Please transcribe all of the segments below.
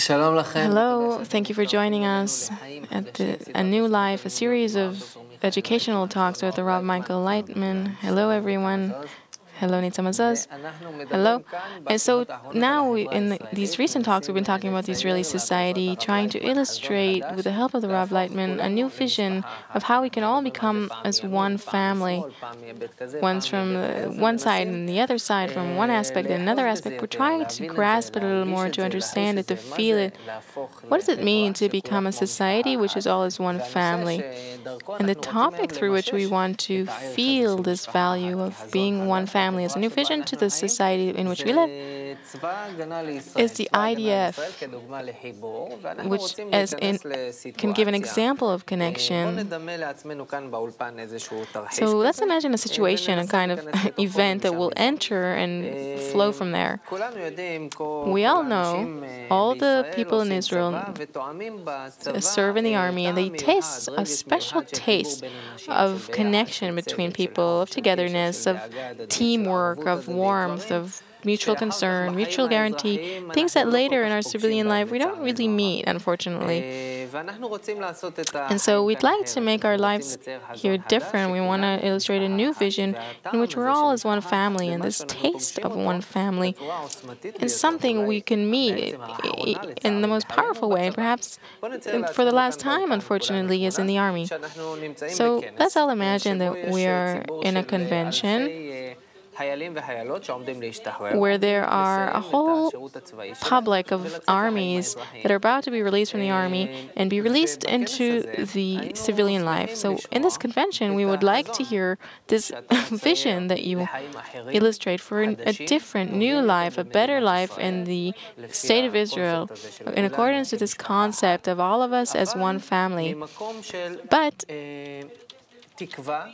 Hello, thank you for joining us at A New Life, a series of educational talks with the Rav Michael Laitman. Hello, everyone. Hello, Nitza Mazaz. Hello. And so now, in these recent talks, we've been talking about the Israeli society, trying to illustrate, with the help of the Rav Laitman, a new vision of how we can all become as one family. Once from one side and the other side, from one aspect and another aspect. We're trying to grasp it a little more, to understand it, to feel it. What does it mean to become a society which is all as one family? And the topic through which we want to feel this value of being one family as a new vision to the society in which we live is the IDF, which can give an example of connection. So let's imagine a situation, a kind of event that will enter and flow from there. We all know all the people in Israel serve in the army, and they taste a special taste of connection between people, of togetherness, of teamwork, of warmth, of mutual concern, mutual guarantee, things that later in our civilian life we don't really meet, unfortunately. And so we'd like to make our lives here different. We want to illustrate a new vision in which we're all as one family, and this taste of one family is something we can meet in the most powerful way, and perhaps for the last time, unfortunately, is in the army. So let's all imagine that we are in a convention where there are a whole public of armies that are about to be released from the army and be released into the civilian life. So in this convention, we would like to hear this vision that you illustrate for a different, new life, a better life in the state of Israel, in accordance with this concept of all of us as one family. But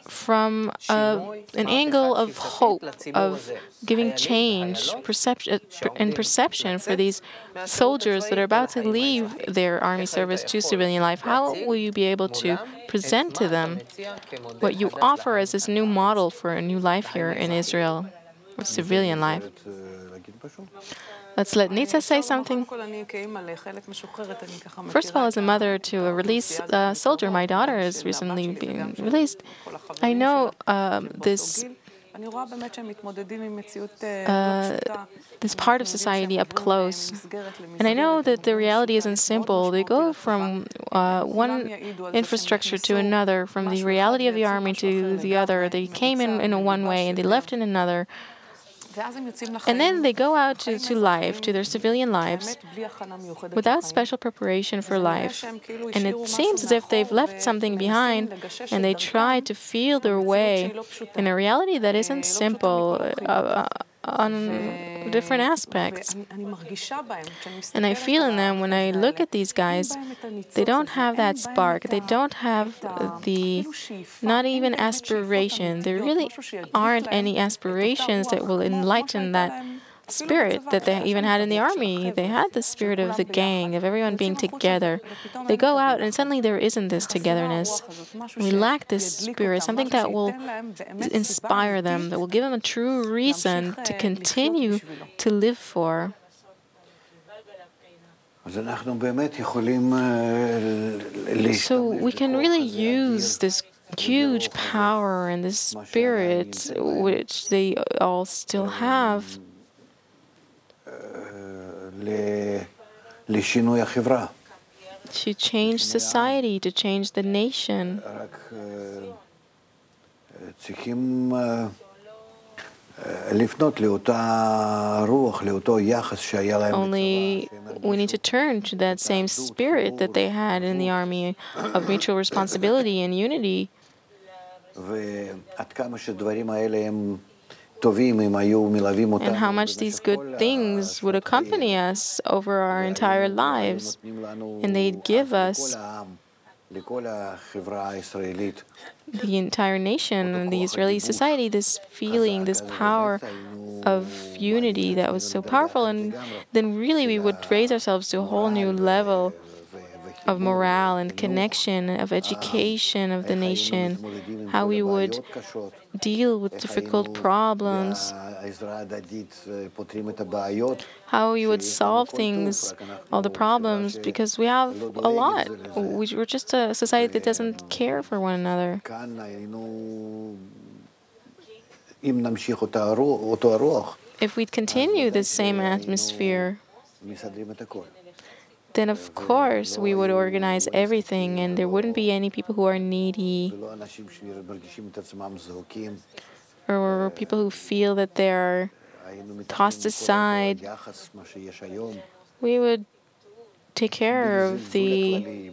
from an angle of hope, of giving change, perception for these soldiers that are about to leave their army service to civilian life, how will you be able to present to them what you offer as this new model for a new life here in Israel, of civilian life? Let's let Nitza say something. First of all, as a mother to a released soldier, my daughter is recently being released. I know this part of society up close. And I know that the reality isn't simple. They go from one infrastructure to another, from the reality of the army to the other. They came in a one way and they left in another. And then they go out to life, to their civilian lives, without special preparation for life. And it seems as if they've left something behind, and they try to feel their way in a reality that isn't simple on different aspects. And I feel in them, when I look at these guys, they don't have that spark. They don't have not even aspiration. There really aren't any aspirations that will enlighten that spirit that they even had in the army. They had the spirit of the gang, of everyone being together. They go out and suddenly there isn't this togetherness. We lack this spirit, something that will inspire them, that will give them a true reason to continue to live for. So we can really use this huge power and this spirit, which they all still have, to change society, to change the nation. Only we need to turn to that same spirit that they had in the army of mutual responsibility and unity. And how much these good things would accompany us over our entire lives. And they'd give us, the entire nation and the Israeli society, this feeling, this power of unity that was so powerful. And then really we would raise ourselves to a whole new level of morale and connection, of education of the nation, how we would deal with difficult problems, how we would solve things, all the problems, because we have a lot. We're just a society that doesn't care for one another. If we'd continue this same atmosphere, then of course we would organize everything and there wouldn't be any people who are needy or people who feel that they're tossed aside. We would take care of the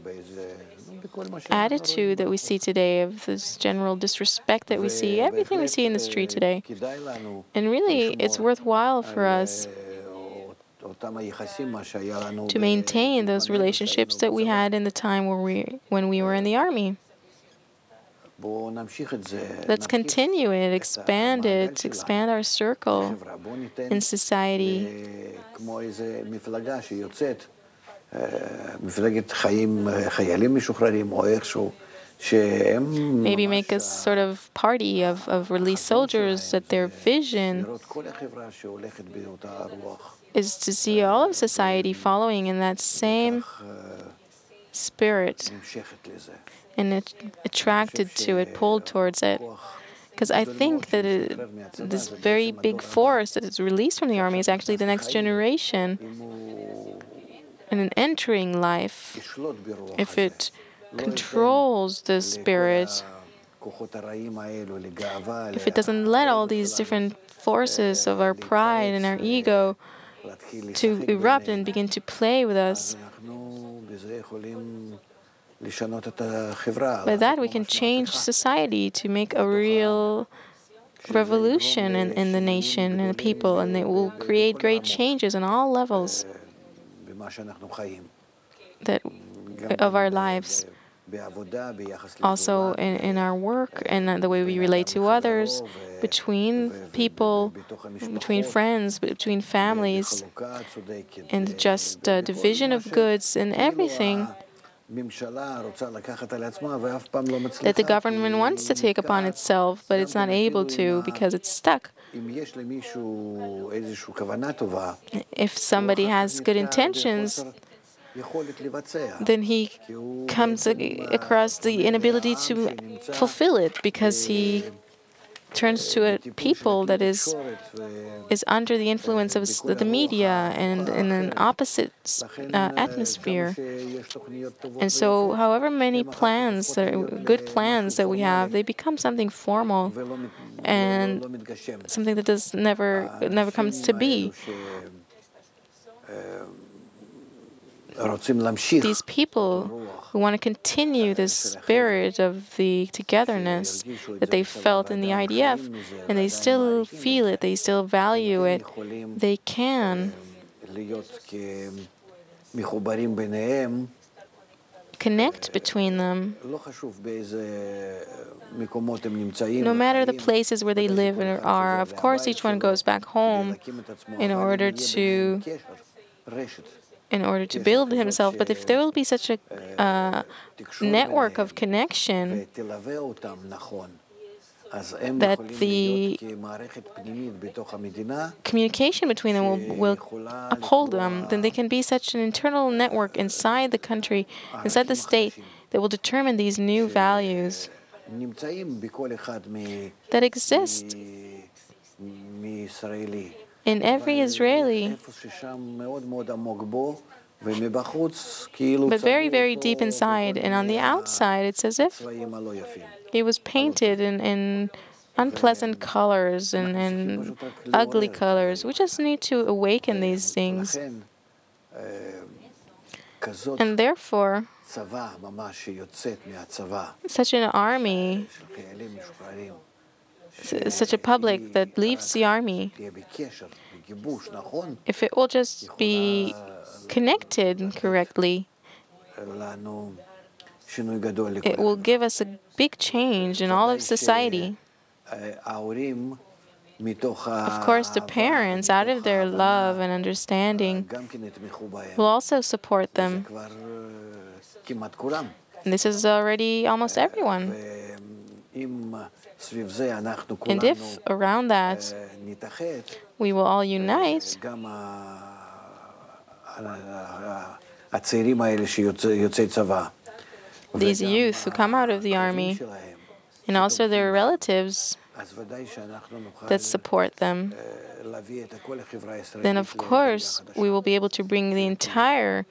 attitude that we see today, of this general disrespect that we see, everything we see in the street today. And really, it's worthwhile for us to maintain those relationships that we had in the time when we were in the army. Let's continue it, expand our circle in society. Maybe make a sort of party of released soldiers, that their vision is to see all of society following in that same spirit and attracted to it, pulled towards it. Because I think that this very big force that is released from the army is actually the next generation. And in entering life, if it controls the spirit, if it doesn't let all these different forces of our pride and our ego to erupt and begin to play with us, by that we can change society to make a real revolution in the nation and the people, and it will create great changes on all levels of our lives. Also in our work and the way we relate to others, between people, between friends, between families, and just division of goods and everything that the government wants to take upon itself, but it's not able to because it's stuck. If somebody has good intentions, then he comes across the inability to fulfill it because he turns to a people that is under the influence of the media and in an opposite atmosphere. And so however many plans, good plans that we have, they become something formal and something that never comes to be. These people who want to continue this spirit of the togetherness that they felt in the IDF, and they still feel it, they still value it, they can connect between them. No matter the places where they live or are, of course each one goes back home in order to build himself. But if there will be such a network of connection, that the communication between them will uphold them, then they can be such an internal network inside the country, inside the state, that will determine these new values that exist in every Israeli, but very, very deep inside. And on the outside, it's as if it was painted in unpleasant colors and ugly colors. We just need to awaken these things. And therefore, such an army, such a public that leaves the army, if it will just be connected correctly, it will give us a big change in all of society. Of course, the parents, out of their love and understanding, will also support them. And this is already almost everyone. And if around that we will all unite, these youth who come out of the army, and also their relatives that support them, then of course we will be able to bring the entire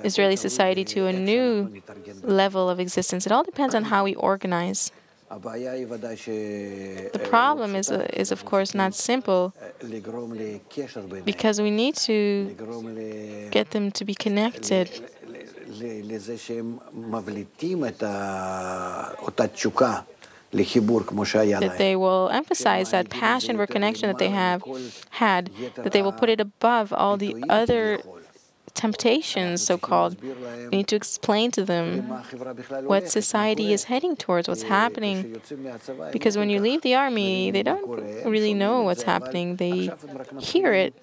Israeli society to a new level of existence. It all depends on how we organize. The problem is of course not simple, because we need to get them to be connected. That they will emphasize that passion for connection that they have had, that they will put it above all the other temptations, so-called. We need to explain to them what society is heading towards, what's happening. Because when you leave the army, they don't really know what's happening. They hear it.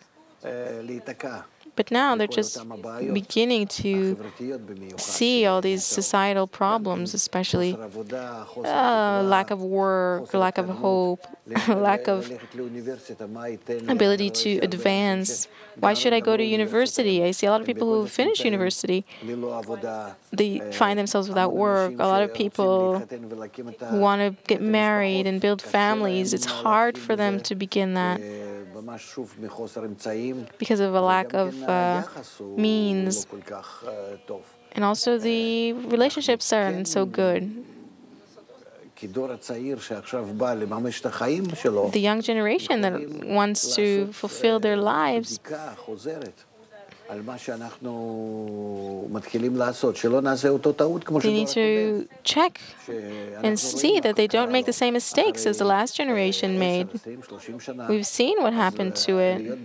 But now they're just beginning to see all these societal problems, especially lack of work, lack of hope, lack of ability to advance. Why should I go to university? I see a lot of people who finish university, they find themselves without work. A lot of people who want to get married and build families, it's hard for them to begin that because of a lack of means. And also the relationships aren't so good. The young generation that wants to fulfill their lives, they need to check and see that they don't make the same mistakes as the last generation made. We've seen what happened to it.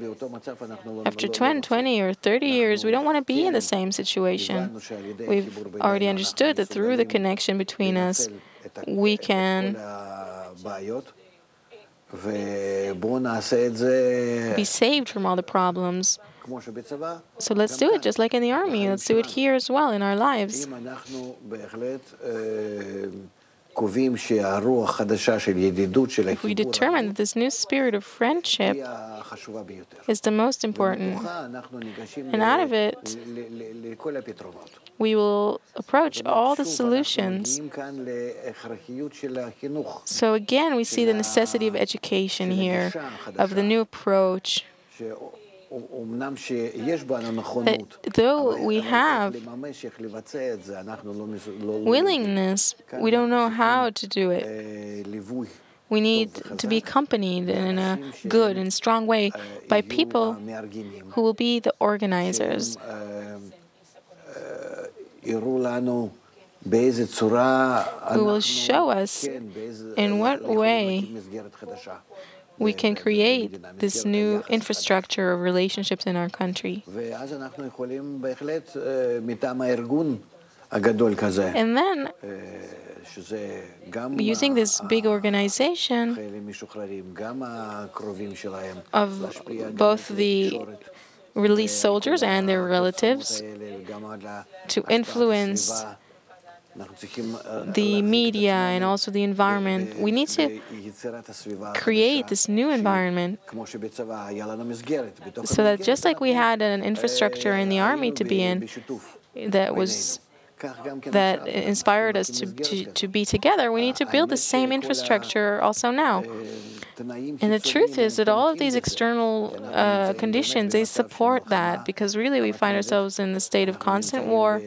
After 10, 20, or 30 years, we don't want to be in the same situation. We've already understood that through the connection between us, we can be saved from all the problems. So let's do it just like in the army. Let's do it here as well in our lives. If we determine that this new spirit of friendship is the most important, and out of it, we will approach all the solutions. So again, we see the necessity of education here, of the new approach. That though we have willingness, we don't know how to do it. We need to be accompanied in a good and strong way by people who will be the organizers, who will show us in what way we can create this new infrastructure of relationships in our country. And then, using this big organization of both the released soldiers and their relatives to influence the media and also the environment, we need to create this new environment so that just like we had an infrastructure in the army to be in that inspired us to be together, we need to build the same infrastructure also now. And the truth is that all of these external conditions, they support that, because really we find ourselves in a state of constant war,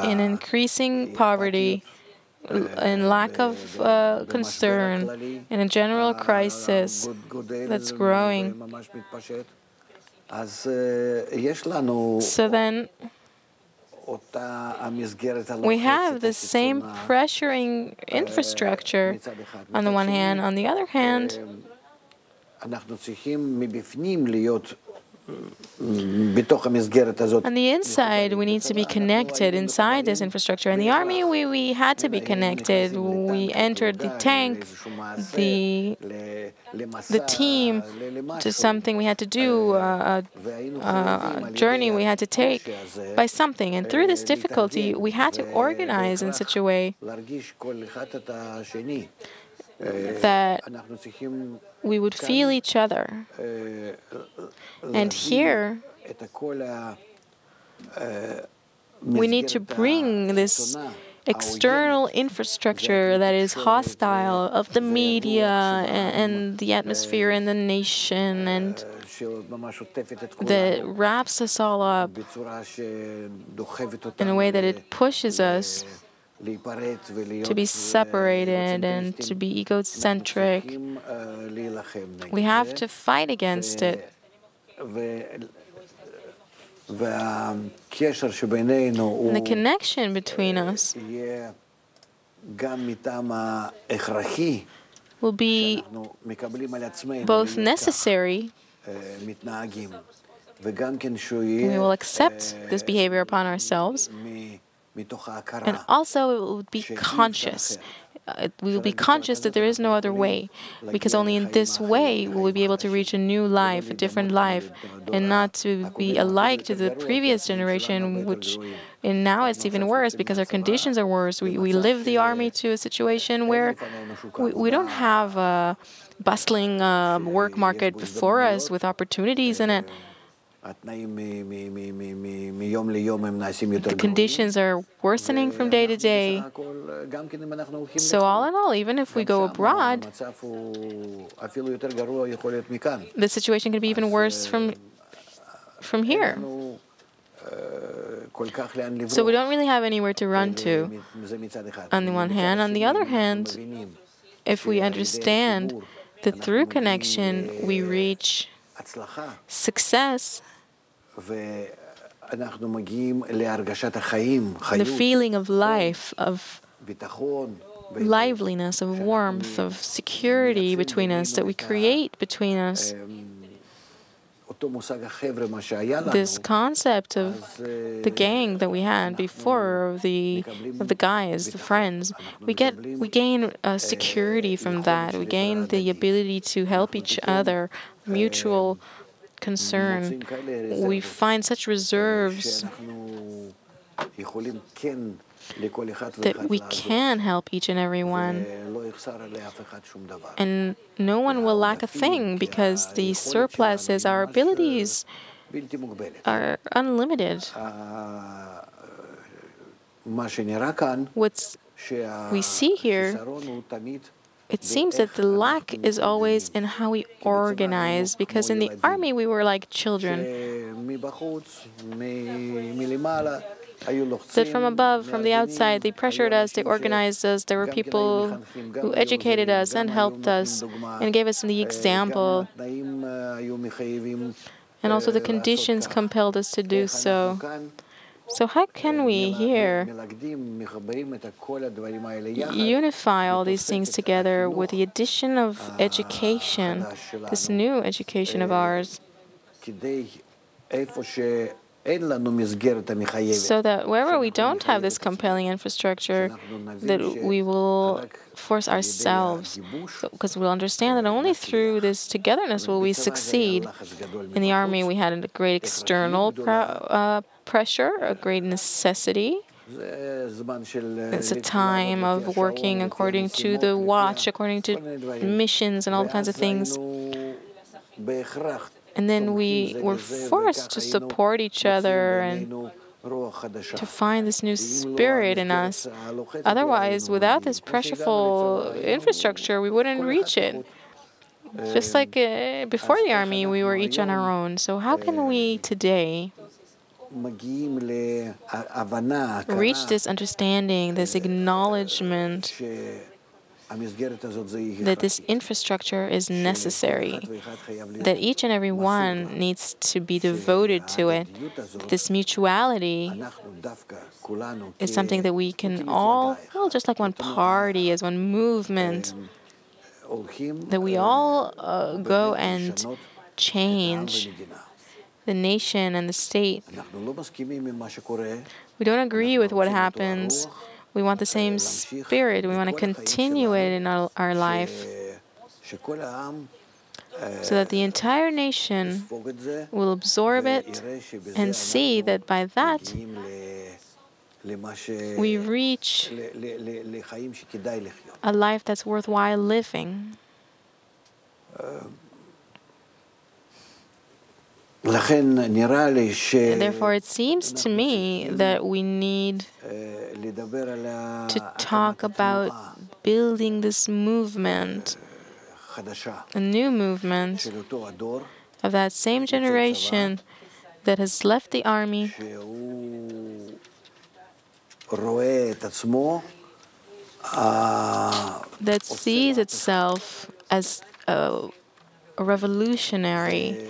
in increasing poverty, in lack of concern, in a general crisis that's growing. So then we have the same pressuring infrastructure on the one hand. On the other hand, On the inside, we need to be connected inside this infrastructure. In the army, we had to be connected. We entered the tank, the team, to something we had to do, a journey we had to take by something. And through this difficulty, we had to organize in such a way that we would feel each other. And here, we need to bring this external infrastructure that is hostile of the media and the atmosphere in the nation, and that wraps us all up in a way that it pushes us to be separated and to be egocentric. We have to fight against it. And the connection between us will be both necessary, we will accept this behavior upon ourselves, and also it will be conscious. We will be conscious that there is no other way, because only in this way will we be able to reach a new life, a different life, and not to be alike to the previous generation, and now it's even worse because our conditions are worse. We live the army to a situation where we don't have a bustling work market before us with opportunities in it. The conditions are worsening from day to day. So all in all, even if we go abroad, the situation can be even worse from here. So we don't really have anywhere to run to, on the one hand. On the other hand, if we understand that through connection we reach success, the feeling of life, of liveliness, of warmth, of security between us, that we create between us, this concept of the gang that we had before, of the guys, the friends, we gain security from that. We gain the ability to help each other, mutual concern. We find such reserves that we can help each and every one, and no one will lack a thing, because the surplus is our abilities are unlimited. What we see here, it seems that the lack is always in how we organize, because in the army we were like children. That from above, from the outside, they pressured us, they organized us. There were people who educated us and helped us and gave us the example. And also the conditions compelled us to do so. So how can we here unify all these things together with the addition of education, this new education of ours, so that wherever we don't have this compelling infrastructure, that we will force ourselves, because we'll understand that only through this togetherness will we succeed. In the army, we had a great external pressure, a great necessity. It's a time of working according to the watch, according to missions and all kinds of things. And then we were forced to support each other and to find this new spirit in us. Otherwise, without this pressureful infrastructure, we wouldn't reach it. Just like before the army, we were each on our own. So how can we today reach this understanding, this acknowledgement that this infrastructure is necessary, that each and every one needs to be devoted to it, that this mutuality is something that we can all, just like one party, as one movement, that we all go and change the nation and the state. We don't agree with what happens. We want the same spirit. We want to continue it in our life so that the entire nation will absorb it and see that by that we reach a life that's worthwhile living. And therefore, it seems to me that we need to talk about building this movement, a new movement of that same generation that has left the army, that sees itself as a revolutionary.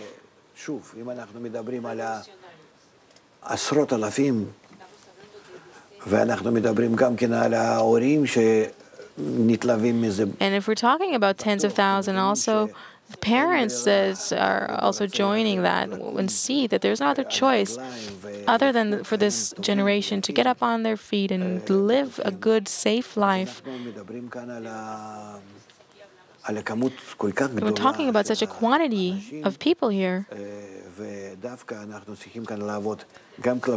And if we're talking about tens of thousands, also the parents that are also joining that and see that there's no other choice other than for this generation to get up on their feet and live a good, safe life. We're talking about such a quantity of people here.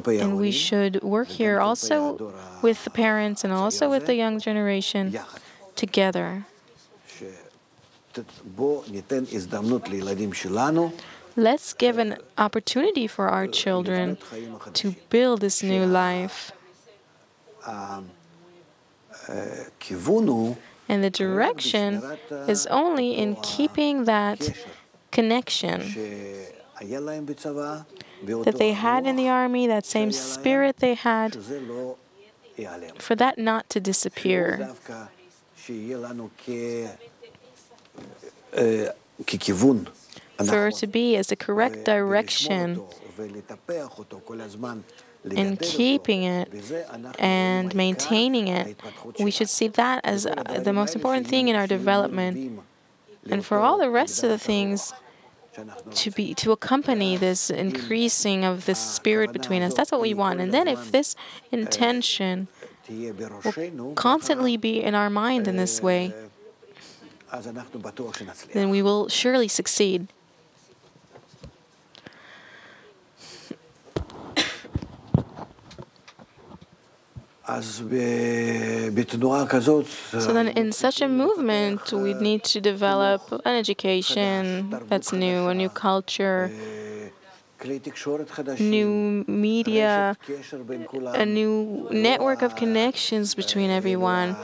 And we should work here also with the parents and also with the young generation together. Let's give an opportunity for our children to build this new life. And the direction is only in keeping that connection that they had in the army, that same spirit they had, for that not to disappear. For it to be as the correct direction in keeping it and maintaining it. We should see that as the most important thing in our development. And for all the rest of the things, to accompany this increasing of the spirit between us. That's what we want. And then if this intention will constantly be in our mind in this way, then we will surely succeed. So then in such a movement, we need to develop an education that's new, a new culture, new media, a new network of connections between everyone.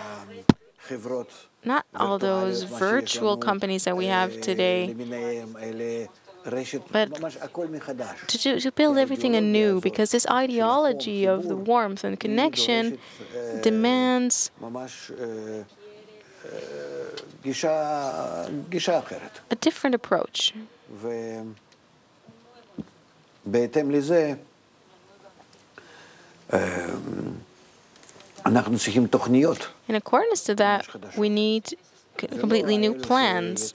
Not all those virtual companies that we have today, but to build everything anew, because this ideology of the warmth and connection demands a different approach. In accordance to that, we need completely new plans.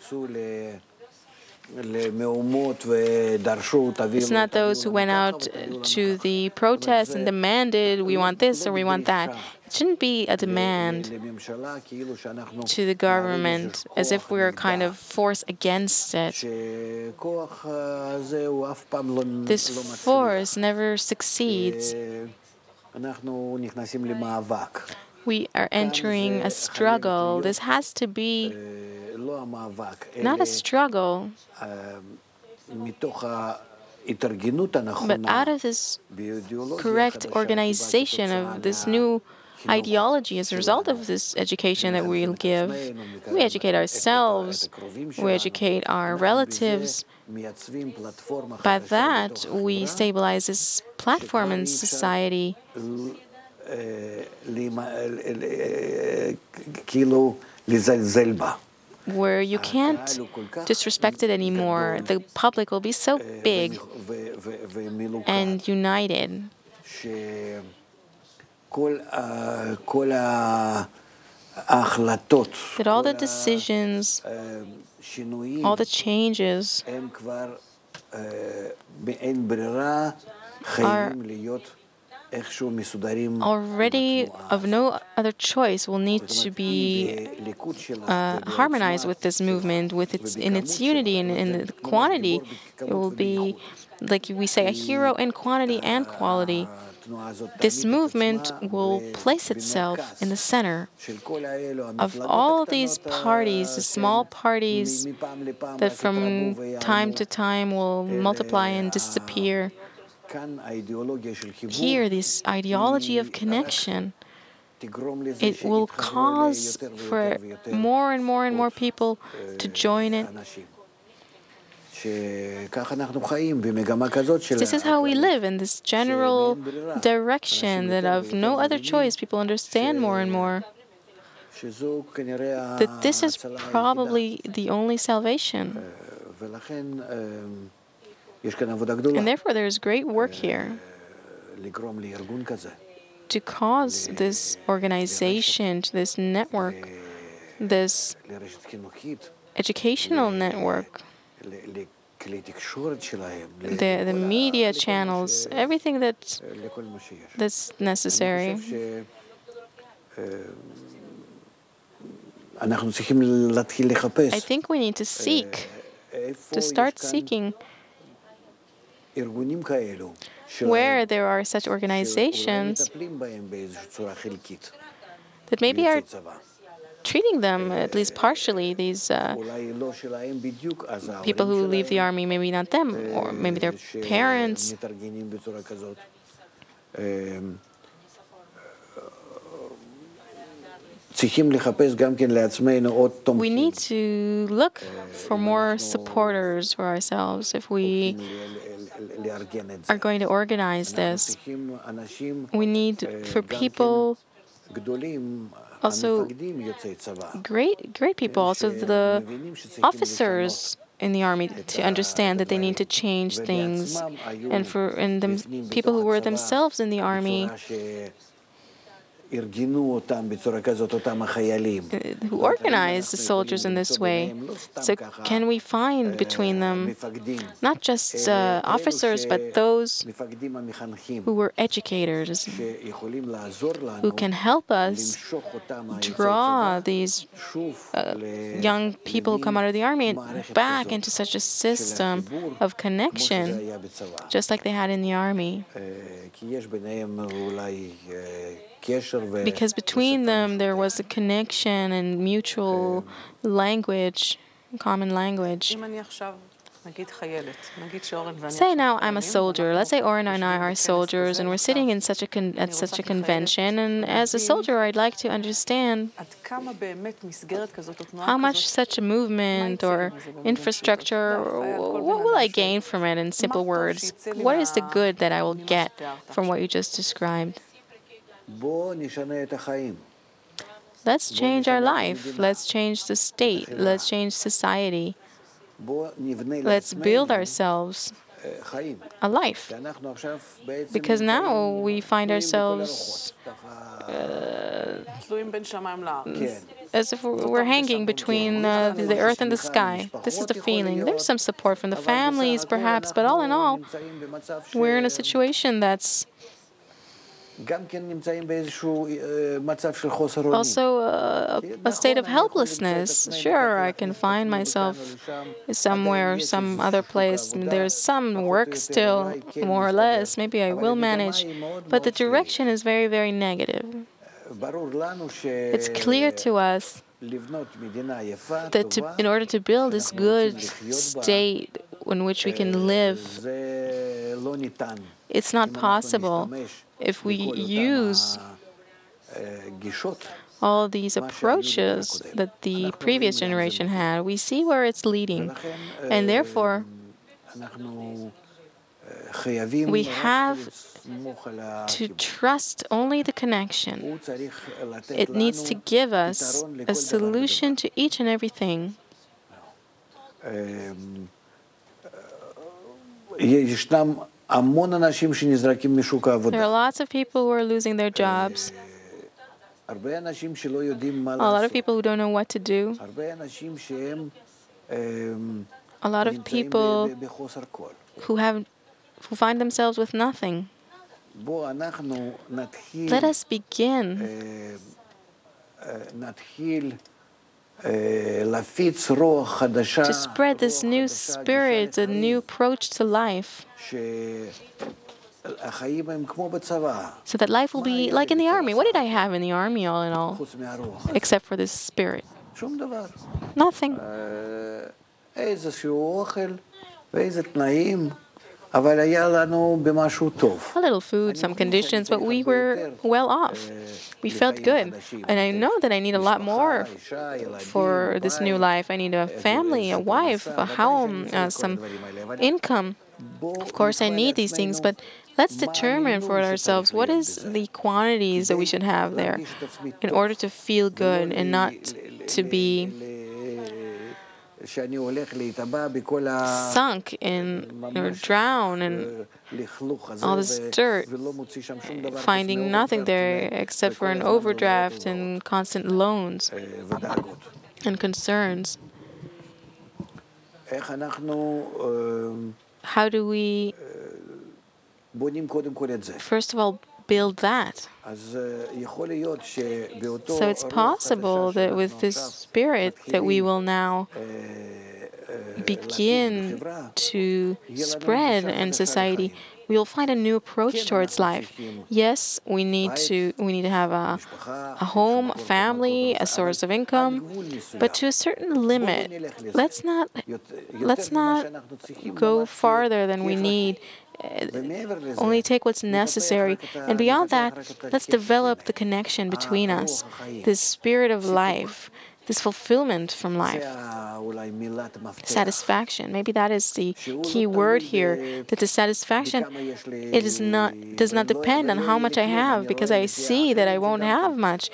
It's not those who went out to the protests and demanded, we want this or we want that. It shouldn't be a demand to the government as if we were kind of forced against it. This force never succeeds. We are entering a struggle. This has to be not a struggle, but out of this correct organization of this new ideology as a result of this education that we'll give. We educate ourselves, we educate our relatives. By that, we stabilize this platform in society. Where you can't disrespect it anymore. The public will be so big and united. That all the decisions, all the changes are already of no other choice will need to be harmonized with this movement, with its unity and in the quantity. It will be, like we say, a hero in quantity and quality. This movement will place itself in the center of all these parties, the small parties that from time to time will multiply and disappear. Here, this ideology of connection, it will cause for more and more and more people to join it. This is how we live, in this general direction that of no other choice, people understand more and more that this is probably the only salvation. And therefore, there is great work here to cause this organization, this network, this educational network, the media channels, everything that's necessary. I think we need to start seeking where there are such organizations that maybe are treating them at least partially, these people who leave the army, maybe not them, or maybe their parents. We need to look for more supporters for ourselves if we are going to organize this. We need for people, also great people, also the officers in the army, to understand that they need to change things, and people who were themselves in the army, who organized the soldiers in this way. So can we find between them not just officers, but those who were educators, who can help us draw these young people who come out of the army and back into such a system of connection, just like they had in the army? Because between them there was a connection and mutual language, common language. Say now I'm a soldier. Let's say Oren and I are soldiers, and we're sitting in at such a convention. And as a soldier, I'd like to understand how much such a movement or infrastructure, what will I gain from it in simple words? What is the good that I will get from what you just described? Let's change our life. Let's change the state. Let's change society. Let's build ourselves a life. Because now we find ourselves as if we're hanging between the earth and the sky. This is the feeling. There's some support from the families, perhaps, but all in all, we're in a situation that's also a state of helplessness. Sure, I can find myself somewhere, some other place. There's some work still, more or less. Maybe I will manage. But the direction is very, very negative. It's clear to us that in order to build this good state in which we can live, it's not possible if we use all these approaches that the previous generation had. We see where it's leading. And therefore, we have to trust only the connection. It needs to give us a solution to each and everything. There are lots of people who are losing their jobs. A lot of people who don't know what to do. A lot of people who find themselves with nothing. Let us begin to spread this new spirit, a new approach to life, so that life will be like in the army. What did I have in the army, all in all, except for this spirit? Nothing. A little food, some conditions, but we were well off. We felt good. And I know that I need a lot more for this new life. I need a family, a wife, a home, some income. Of course, I need these things, but let's determine for ourselves what is the quantities that we should have there in order to feel good and not to be sunk in or drown in all this dirt, finding nothing there except for an overdraft and constant loans and concerns. How do we, first of all, build that? So it's possible that with this spirit that we will now begin to spread in society, we will find a new approach towards life. Yes, we need to have a home, a family, a source of income, but to a certain limit. Let's not go farther than we need. Only take what's necessary. And beyond that, let's develop the connection between us, this spirit of life, this fulfillment from life, satisfaction. Maybe that is the key word here, that the satisfaction, does not depend on how much I have, because I see that I won't have much,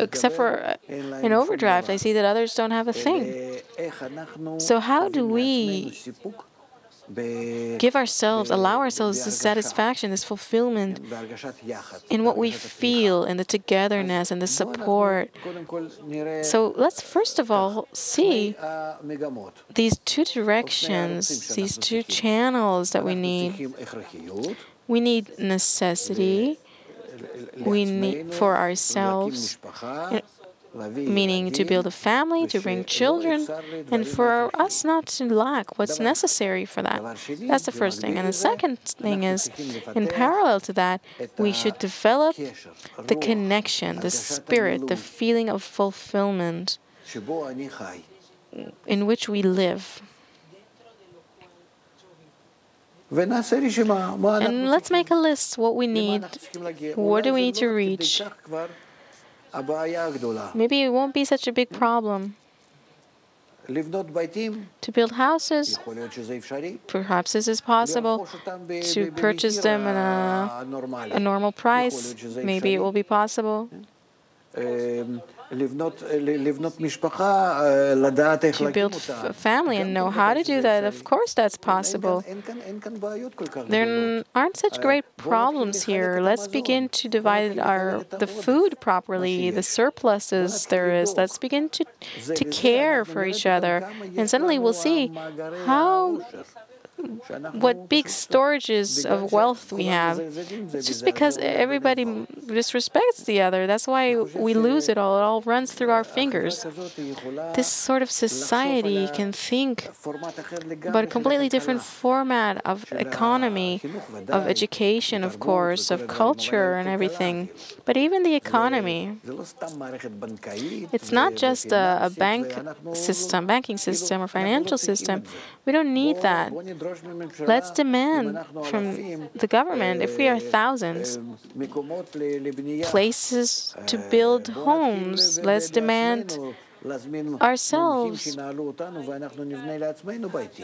except for an overdraft. I see that others don't have a thing. So how do we allow ourselves this satisfaction, this fulfillment in what we feel, in the togetherness and the support? So let's first of all see these two directions, these two channels that we need. We need necessity, we need for ourselves, meaning to build a family, to bring children, and for us not to lack what's necessary for that. That's the first thing. And the second thing is, in parallel to that, we should develop the connection, the spirit, the feeling of fulfillment in which we live. And let's make a list what we need, what do we need to reach. Maybe it won't be such a big problem. To build houses, perhaps this is possible. To purchase them at a normal price, maybe it will be possible. To build a family and know how to do that, of course that's possible. There aren't such great problems here. Let's begin to divide the food properly, the surpluses there is. Let's begin to care for each other. And suddenly we'll see what big storages of wealth we have. It's just because everybody disrespects the other. That's why we lose it all. It all runs through our fingers. This sort of society can think about a completely different format of economy, of education, of course, of culture and everything. But even the economy, it's not just a banking system or financial system. We don't need that. Let's demand from the government, if we are thousands, places to build homes. Let's demand ourselves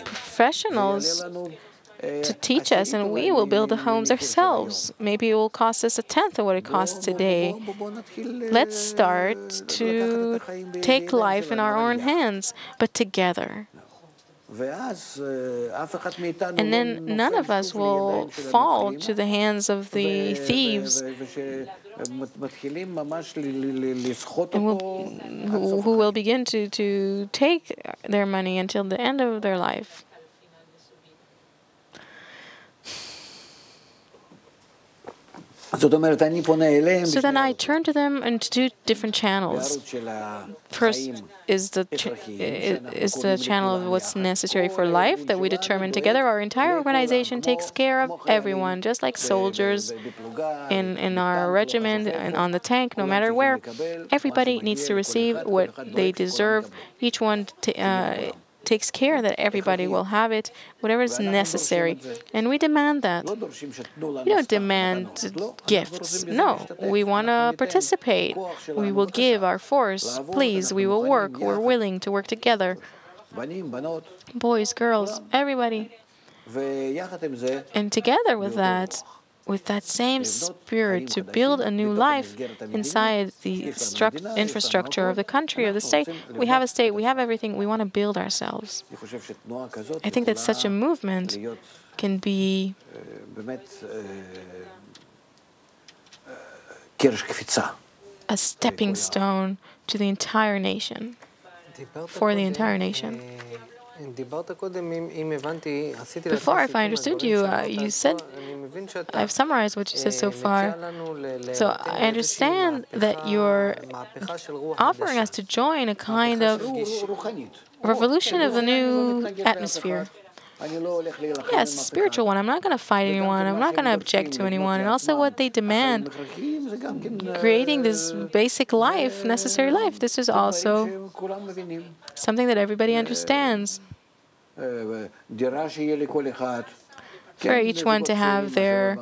professionals to teach us, and we will build the homes ourselves. Maybe it will cost us a tenth of what it costs today. Let's start to take life in our own hands, but together. And then none of us will fall to the hands of the thieves, who will begin to take their money until the end of their life. So then I turn to them in two different channels. First is the channel of what's necessary for life that we determine together. Our entire organization takes care of everyone, just like soldiers in our regiment and on the tank, no matter where. Everybody needs to receive what they deserve. Each one takes care that everybody will have it, whatever is necessary. And we demand that. We don't demand gifts. No, we want to participate. We will give our force. Please, we will work. We're willing to work together. Boys, girls, everybody. And together with that same spirit to build a new life inside the infrastructure of the country, of the state. We have a state, we have everything, we want to build ourselves. I think that such a movement can be a stepping stone to the entire nation, for the entire nation. Before, if I understood you, you said, I've summarized what you said so far. So I understand that you're offering us to join a kind of revolution of the new atmosphere. Yes, spiritual one. I'm not going to fight anyone. I'm not going to object to anyone. And also what they demand, creating this basic life, necessary life. This is also something that everybody understands. For each one to have their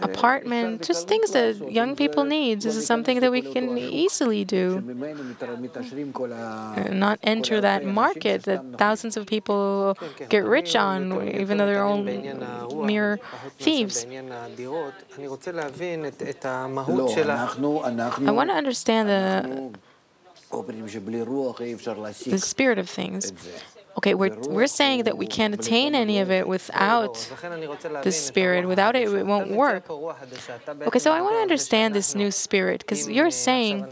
apartment, just things that young people need. This is something that we can easily do. Not enter that market that thousands of people get rich on, even though they're all mere thieves. I want to understand the spirit of things. Okay, we're saying that we can't attain any of it without the spirit. Without it, it won't work. Okay, so I want to understand this new spirit, because you're saying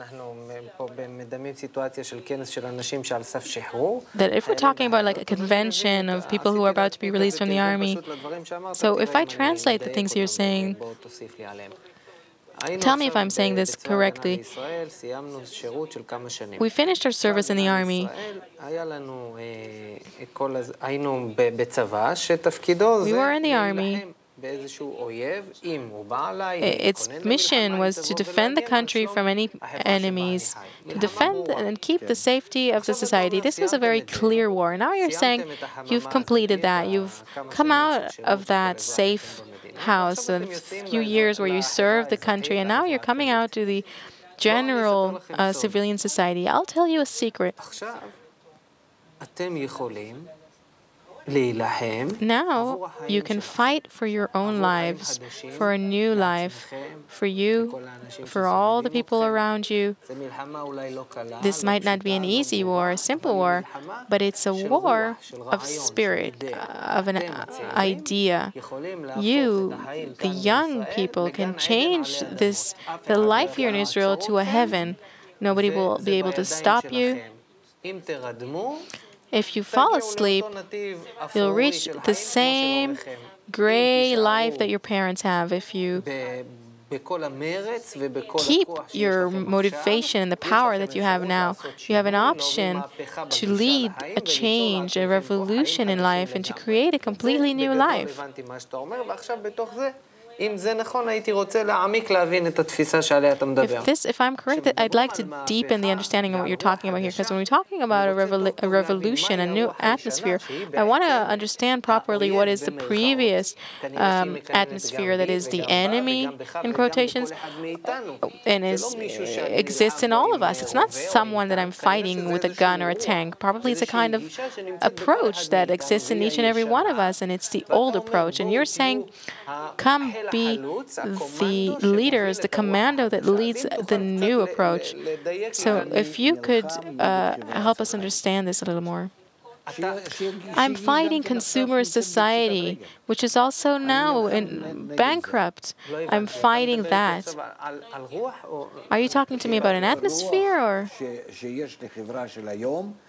that if we're talking about like a convention of people who are about to be released from the army, so if I translate the things you're saying, tell me if I'm saying this correctly. We finished our service in the army. We were in the army. Its mission was to defend the country from any enemies, to defend and keep the safety of the society. This was a very clear war. Now you're saying you've completed that. You've come out of that safe house, a few years where you served the country, and now you're coming out to the general civilian society. I'll tell you a secret. Now you can fight for your own lives, for a new life, for you, for all the people around you. This might not be an easy war, a simple war, but it's a war of spirit, of an idea. You, the young people, can change the life here in Israel to a heaven. Nobody will be able to stop you. If you fall asleep, you'll reach the same gray life that your parents have. If you keep your motivation and the power that you have now, you have an option to lead a change, a revolution in life, and to create a completely new life. If I'm correct, I'd like to deepen the understanding of what you're talking about here, because when we're talking about a revolution, a new atmosphere, I want to understand properly what is the previous atmosphere that is the enemy, in quotations, and exists in all of us. It's not someone that I'm fighting with a gun or a tank. Probably it's a kind of approach that exists in each and every one of us, and it's the old approach. And you're saying, come be the leaders, the commando that leads the new approach. So if you could help us understand this a little more. I'm fighting consumer society, which is also now bankrupt. I'm fighting that. Are you talking to me about an atmosphere, or?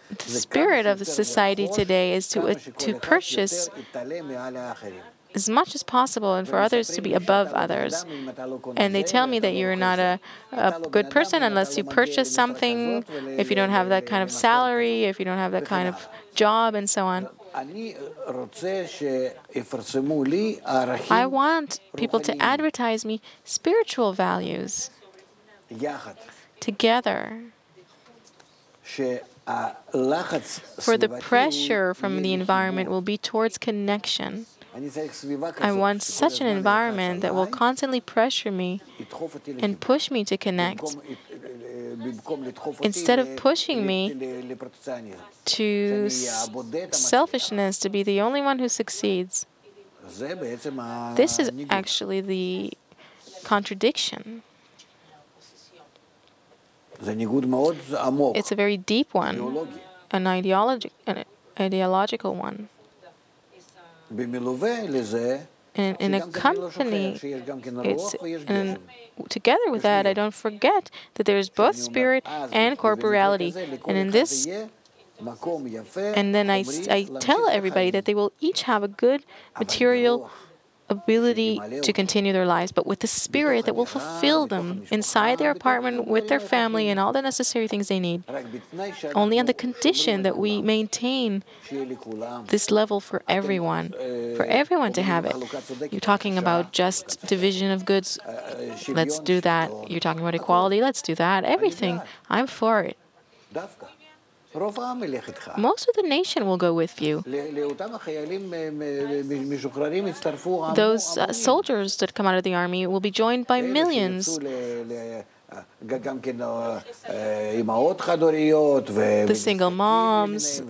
The spirit of the society today is to purchase as much as possible and for others to be above others. And they tell me that you're not a good person unless you purchase something, if you don't have that kind of salary, if you don't have that kind of job, and so on. I want people to advertise me spiritual values together. For the pressure from the environment will be towards connection. I want such an environment that will constantly pressure me and push me to connect, instead of pushing me to selfishness, to be the only one who succeeds. This is actually the contradiction. It's a very deep one, an ideological one. In a company, together with that, I don't forget that there is both spirit and corporeality. And in this, and then I tell everybody that they will each have a good material ability to continue their lives, but with the spirit that will fulfill them inside their apartment with their family and all the necessary things they need. Only on the condition that we maintain this level for everyone to have it. You're talking about just division of goods, let's do that. You're talking about equality, let's do that. Everything, I'm for it. Most of the nation will go with you. Those soldiers that come out of the army will be joined by millions. The single moms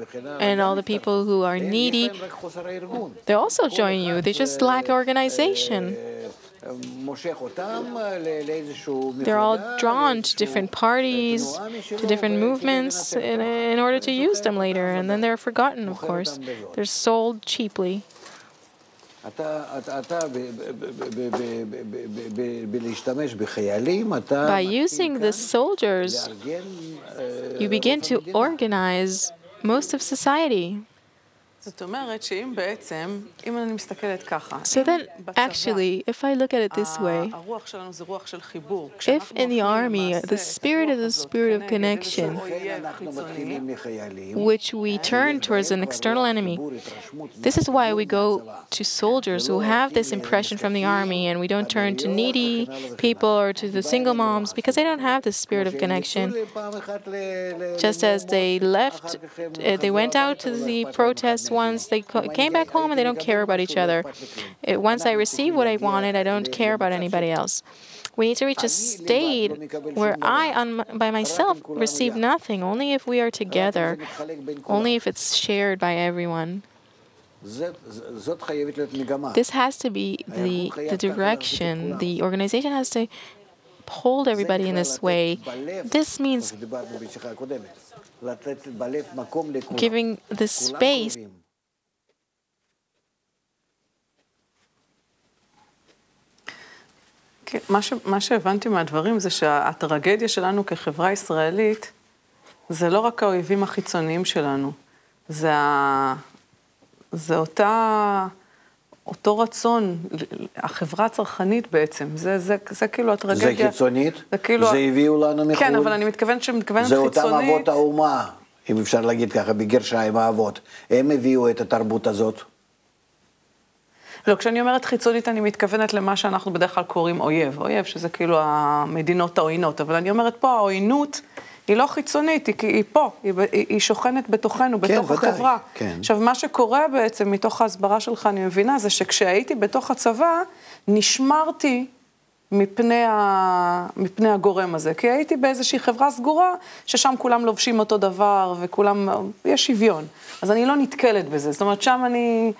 and all the people who are needy, they also join you. They just lack organization. They're all drawn to different parties, to different movements in order to use them later, and then they're forgotten, of course. They're sold cheaply. By using the soldiers, you begin to organize most of society. So then, actually, if I look at it this way, if in the army the spirit is a spirit of connection, which we turn towards an external enemy, this is why we go to soldiers who have this impression from the army, and we don't turn to needy people or to the single moms, because they don't have this spirit of connection. Just as they left, they went out to the protests once, they came back home and they don't care about each other. Once I receive what I wanted, I don't care about anybody else. We need to reach a state where I, by myself, receive nothing, only if we are together, only if it's shared by everyone. This has to be the direction. The organization has to hold everybody in this way. This means giving the space. מה שהבנתי מהדברים זה שהטרגדיה שלנו כחברה ישראלית זה לא רק האויבים החיצוניים שלנו, זה אותו רצון, החברה הצרכנית בעצם, זה כאילו הטרגדיה. זה חיצונית? זה הביאו לנו מחו"ל? כן, אבל אני מתכוונת חיצונית. זה אותם אבות האומה, אם אפשר להגיד ככה, בגרשיים האבות. הם הביאו את התרבות הזאת. לא, כשאני אומרת חיצונית, אני מתכוונת למה שאנחנו בדרך כלל קוראים אויב. אויב, שזה כאילו המדינות העוינות. אבל אני אומרת פה, העוינות היא לא חיצונית, היא פה, היא שוכנת בתוכנו, בתוך החברה. עכשיו, מה שקורה בעצם מתוך ההסברה שלך, אני מבינה, זה שכשהייתי בתוך הצבא, נשמרתי מפני הגורם הזה. כי הייתי באיזושהי חברה סגורה, ששם כולם לובשים אותו דבר, וכולם, יש שוויון. אז אני לא נתקלת בזה. זאת אומרת, שם אני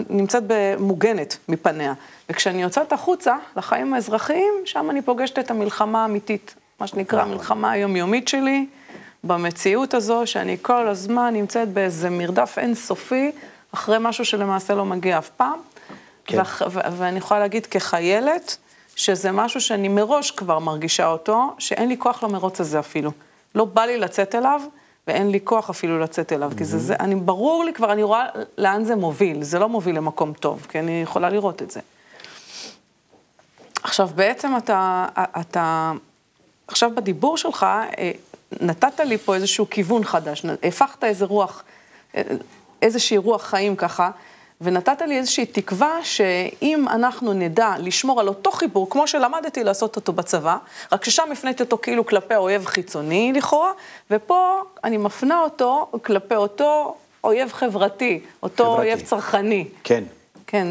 נמצאת מוגנת מפניה. וכשאני יוצאת החוצה, לחיים האזרחיים, שם אני פוגשת את המלחמה האמיתית. מה שנקרא המלחמה היומיומית שלי, במציאות הזו, שאני כל הזמן נמצאת באיזה מרדף אינסופי, אחרי משהו שלמעשה לא מגיע אף פעם. כן. ואני יכולה להגיד כחיילת, שזה משהו שאני מראש כבר מרגישה אותו, שאין לי כוח למרוץ הזה אפילו. לא בא לי לצאת אליו, ואין לי כוח אפילו לצאת אליו, כי ברור לי כבר, אני רואה לאן זה מוביל, זה לא מוביל למקום טוב, כי אני יכולה לראות את זה. עכשיו, בעצם אתה עכשיו בדיבור שלך, נתת לי פה איזשהו כיוון חדש, הפכת איזושהי רוח חיים ככה, ונתת לי איזושהי תקווה שאם אנחנו נדע לשמור על אותו חיבור, כמו שלמדתי לעשות אותו בצבא, רק ששם הפניתי אותו כאילו כלפי אויב חיצוני לכאורה, ופה אני מפנה אותו כלפי אותו אויב חברתי, אותו אויב צרכני. כן. כן,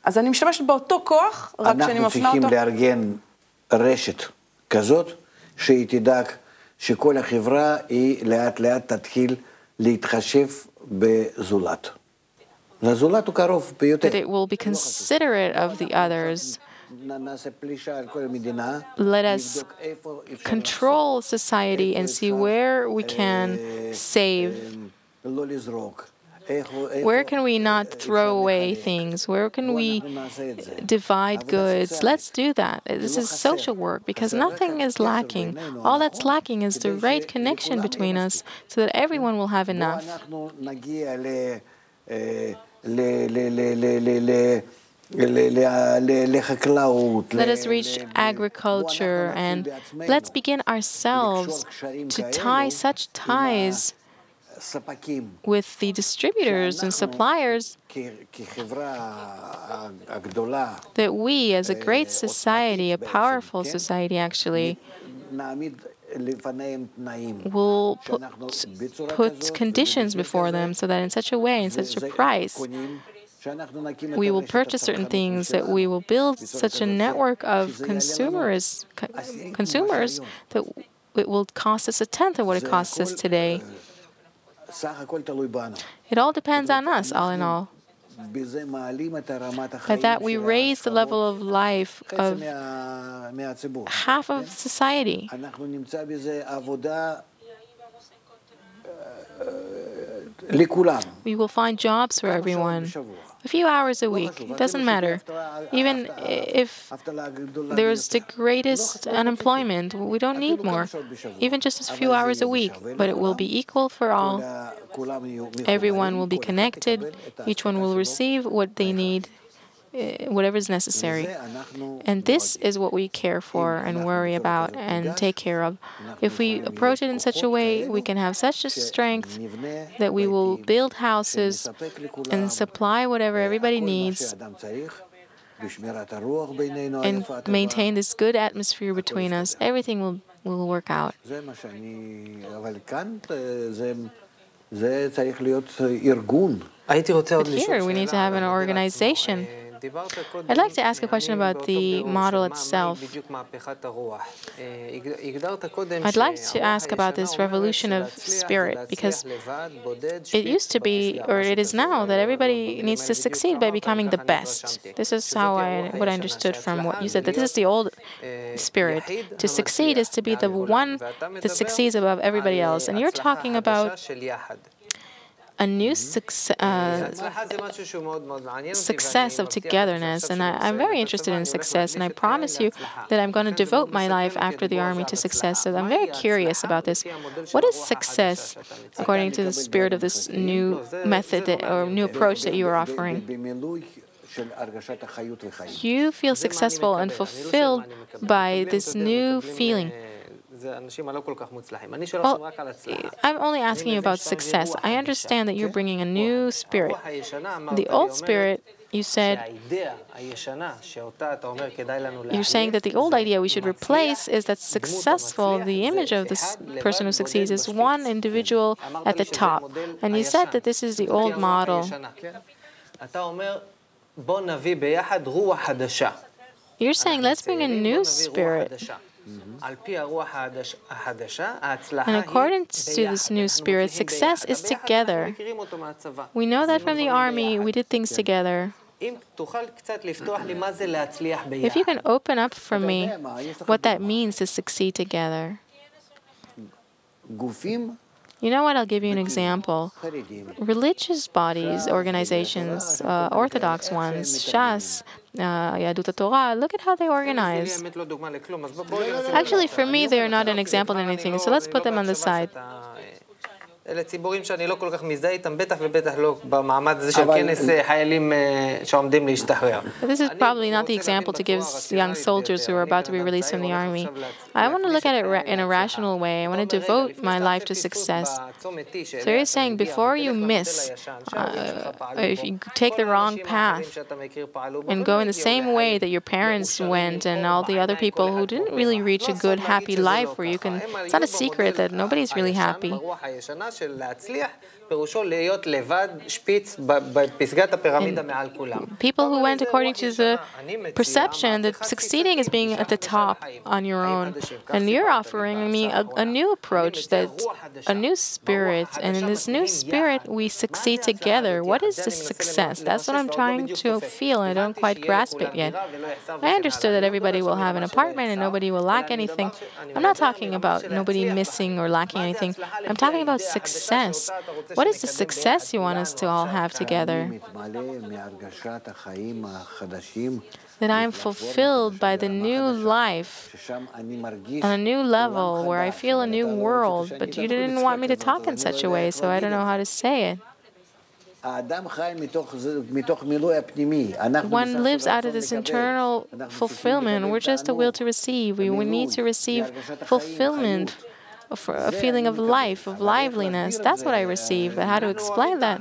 אז אני משתמשת באותו כוח, רק שאני מפנה אותו. אנחנו צריכים לארגן רשת כזאת, שהיא תדאג שכל החברה היא לאט לאט תתחיל להתחשב בזולת. הזולת הוא קרוב ביותר. That it will be considerate of the others. Let us control society and see where we can save. Where can we not throw away things? Where can we divide goods? Let's do that. This is social work because nothing is lacking. All that's lacking is the right connection between us so that everyone will have enough. Let us reach agriculture and let's begin ourselves to tie such ties with the distributors and suppliers that we as a great society, a powerful society actually, will put conditions before them so that in such a way, in such a price, we will purchase certain things, that we will build such a network of consumers that it will cost us a tenth of what it costs us today. It all depends on us, all in all. By that we raise the level of life of half of society. We will find jobs for everyone. A few hours a week, it doesn't matter. Even if there's the greatest unemployment, we don't need more. Even just a few hours a week, but it will be equal for all. Everyone will be connected. Each one will receive what they need, whatever is necessary. And this is what we care for and worry about and take care of. If we approach it in such a way, we can have such a strength that we will build houses and supply whatever everybody needs and maintain this good atmosphere between us. Everything will work out. But here we need to have an organization. I'd like to ask a question about the model itself. I'd like to ask about this revolution of spirit, because it used to be, or it is now, that everybody needs to succeed by becoming the best. This is what I understood from what you said, that this is the old spirit. To succeed is to be the one that succeeds above everybody else. And you're talking about a new success of togetherness, and I'm very interested in success, and I promise you that I'm going to devote my life after the army to success, so I'm very curious about this. What is success, according to the spirit of this new method or new approach that you are offering? You feel successful and fulfilled by this new feeling. Well, I'm only asking you about success. I understand that you're bringing a new spirit. The old spirit, you said, you're saying that the old idea we should replace is that successful, the image of this person who succeeds, is one individual at the top. And you said that this is the old model. You're saying, let's bring a new spirit. And according to this new spirit, success is together. We know that from the army, we did things together. If you can open up for me what that means to succeed together. You know what? I'll give you an example. Religious bodies, organizations, Orthodox ones, Shas, Yadut Torah, look at how they organize. Actually, for me, they are not an example in anything, so let's put them on the side. אלה ציבורים שאני לא כל כך מזדהה איתם, בטח ובטח לא במעמד הזה של כנס חיילים שעומדים להשתחרר. This is probably not the example to give young soldiers who are about to be released from the army. I want to look at it in a rational way. I want to devote my life to success. So you're saying before you miss, if you take the wrong path and go in the same way that your parents went and all the other people who didn't really reach a good, happy life where you can, it's not a secret that nobody's really happy. People who went according to the perception that succeeding is being at the top on your own. And you're offering me a new approach, that a new spirit. And in this new spirit, we succeed together. What is this success? That's what I'm trying to feel. I don't quite grasp it yet. I understood that everybody will have an apartment and nobody will lack anything. I'm not talking about nobody missing or lacking anything. I'm talking about success. What is the success you want us to all have together? That I'm fulfilled by the new life on a new level where I feel a new world, but you didn't want me to talk in such a way, so I don't know how to say it. One lives out of this internal fulfillment. We're just a will to receive. We need to receive fulfillment, a feeling of life, of liveliness. That's what I receive. But how to explain that?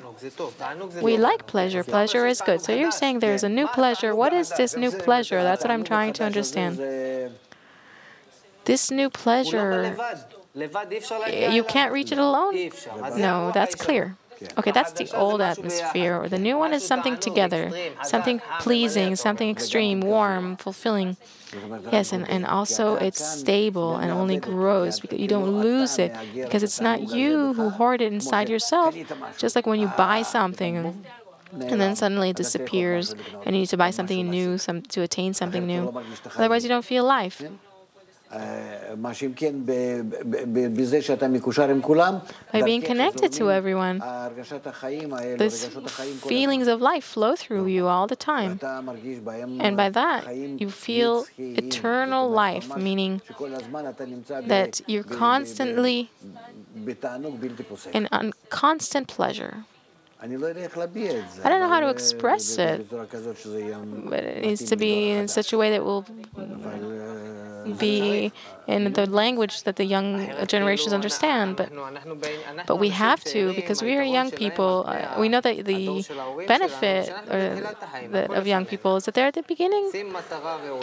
We like pleasure. Pleasure is good. So you're saying there's a new pleasure. What is this new pleasure? That's what I'm trying to understand. This new pleasure, you can't reach it alone? No, that's clear. Okay, that's the old atmosphere. The new one is something together, something pleasing, something extreme, warm, fulfilling. Yes, and also it's stable and only grows because you don't lose it, because it's not you who hoard it inside yourself. Just like when you buy something and then suddenly it disappears and you need to buy something new to attain something new. Otherwise you don't feel life. By being connected to everyone, these feelings of life flow through you all the time. And by that, you feel eternal life, meaning that you're constantly in constant pleasure. I don't know how to express it, but it needs to be in such a way that will be in the language that the young generations understand, but we have to, because we are young people. We know that the benefit of young people is that they're at the beginning.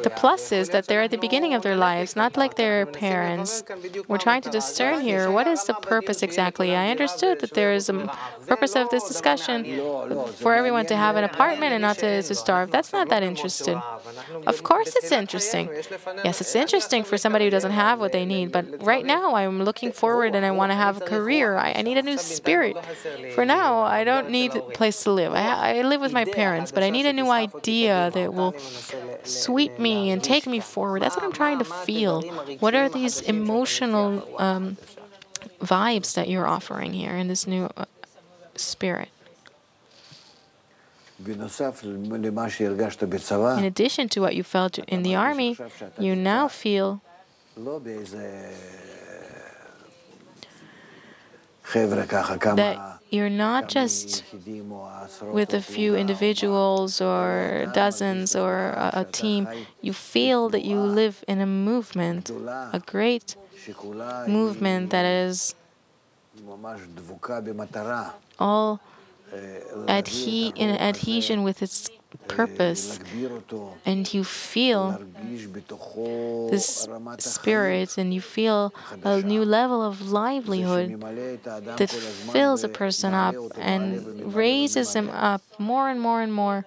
The plus is that they're at the beginning of their lives, not like their parents. We're trying to discern here, what is the purpose exactly? I understood that there is a purpose of this discussion for everyone to have an apartment and not to starve. That's not that interesting. Of course it's interesting. Yes, it's interesting for somebody who doesn't have what they need, but right now I'm looking forward and I want to have a career. I need a new spirit. For now, I don't need a place to live. I live with my parents, but I need a new idea that will sweep me and take me forward. That's what I'm trying to feel. What are these emotional vibes that you're offering here in this new spirit? In addition to what you felt in the army, you now feel that you're not just with a few individuals or dozens or a team. You feel that you live in a movement, a great movement that is all in adhesion with its purpose, and you feel this spirit, and you feel a new level of livelihood that fills a person up and raises him up more and more and more.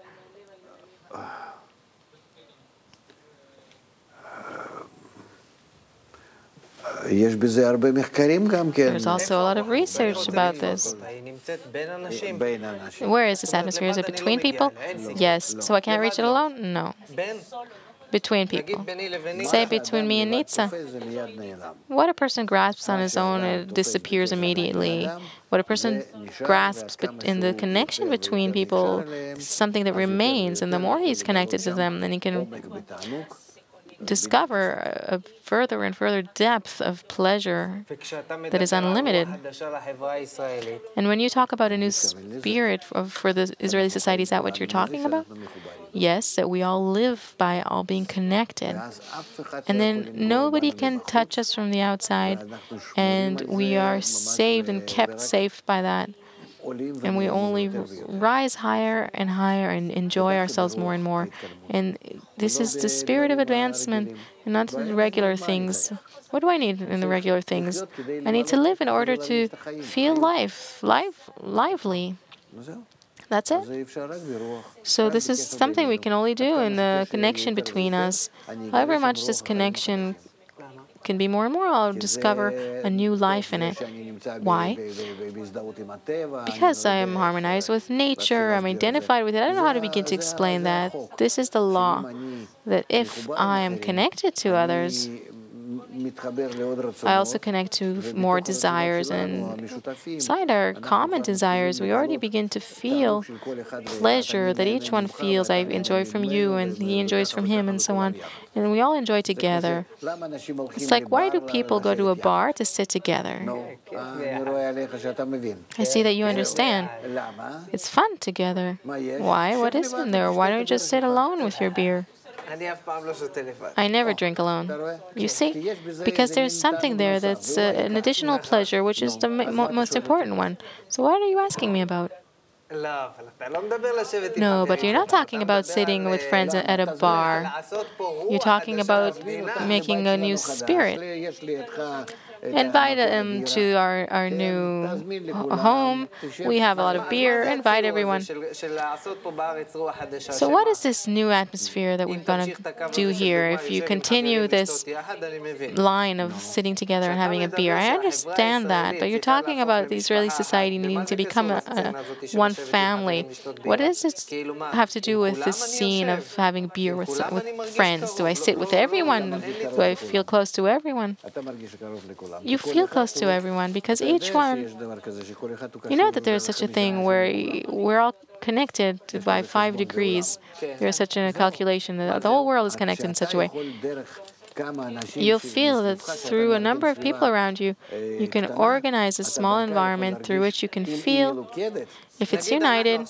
There's also a lot of research about this. Where is this atmosphere? Is it between people? Yes. So I can't reach it alone? No. Between people. Say between me and Nitsa. What a person grasps on his own, it disappears immediately. What a person grasps in the connection between people is something that remains, and the more he's connected to them, then he can discover a further and further depth of pleasure that is unlimited. And when you talk about a new spirit for the Israeli society, is that what you're talking about? Yes, that we all live by all being connected. And then nobody can touch us from the outside, and we are saved and kept safe by that. And we only rise higher and higher and enjoy ourselves more and more. And this is the spirit of advancement and not the regular things. What do I need in the regular things? I need to live in order to feel lively. That's it. So this is something we can only do in the connection between us. However much this connection can be more and more, I'll discover a new life in it. Why? Because I am harmonized with nature, I'm identified with it. I don't know how to begin to explain that. This is the law, that if I am connected to others, I also connect to more desires, and beside our common desires, we already begin to feel pleasure that each one feels. I enjoy from you, and he enjoys from him, and so on. And we all enjoy together. It's like, why do people go to a bar to sit together? I see that you understand. It's fun together. Why? What is in there? Why don't you just sit alone with your beer? I never drink alone. You see? Because there's something there that's an additional pleasure, which is the most important one. So what are you asking me about? No, but you're not talking about sitting with friends at a bar. You're talking about making a new spirit. Invite them to our new home. We have a lot of beer. Invite everyone. So what is this new atmosphere that we're going to do here if you continue this line of sitting together and having a beer? I understand that, but you're talking about the Israeli society needing to become one family. What does it have to do with this scene of having beer with friends? Do I sit with everyone? Do I feel close to everyone? You feel close to everyone because each one, you know that there's such a thing where we're all connected by 5 degrees. There's such a calculation that the whole world is connected in such a way. You'll feel that through a number of people around you, you can organize a small environment through which you can feel if it's united.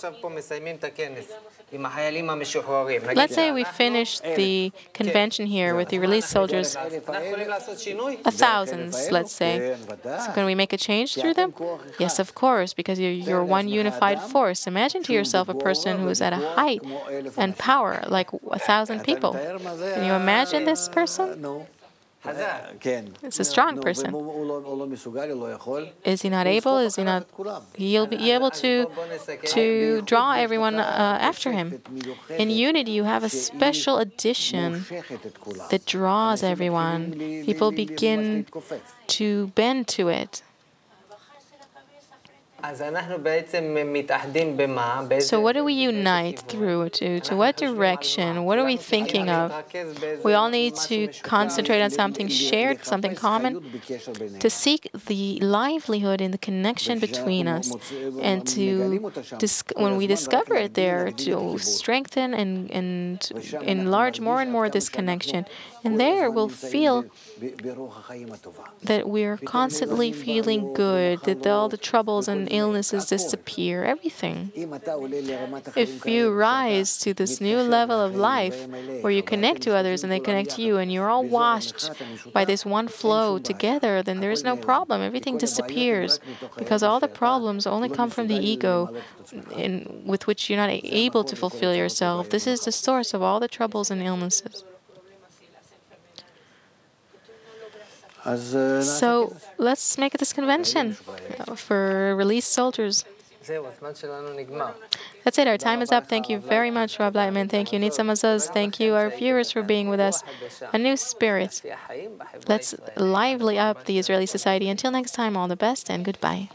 Let's say we finish the convention here with the released soldiers, 1,000, let's say. So can we make a change through them? Yes, of course, because you're one unified force. Imagine to yourself a person who is at a height and power like 1,000 people. Can you imagine this person? It's a strong person. Is he not able? Is he not? He'll be able to draw everyone after him. In unity, you have a special addition that draws everyone. People begin to bend to it. So what do we unite through? To what direction? What are we thinking of? We all need to concentrate on something shared, something common, to seek the livelihood in the connection between us, and to, when we discover it there, to strengthen and enlarge more and more this connection. And there we'll feel that we're constantly feeling good, that all the troubles and illnesses disappear, everything. If you rise to this new level of life where you connect to others and they connect to you and you're all washed by this one flow together, then there is no problem. Everything disappears because all the problems only come from the ego with which you're not able to fulfill yourself. This is the source of all the troubles and illnesses. So let's make this convention for released soldiers. That's it. Our time is up. Thank you very much, Rob Laitman. Thank you, Nitza Mazuz. Thank you, our viewers, for being with us. A new spirit. Let's lively up the Israeli society. Until next time, all the best and goodbye.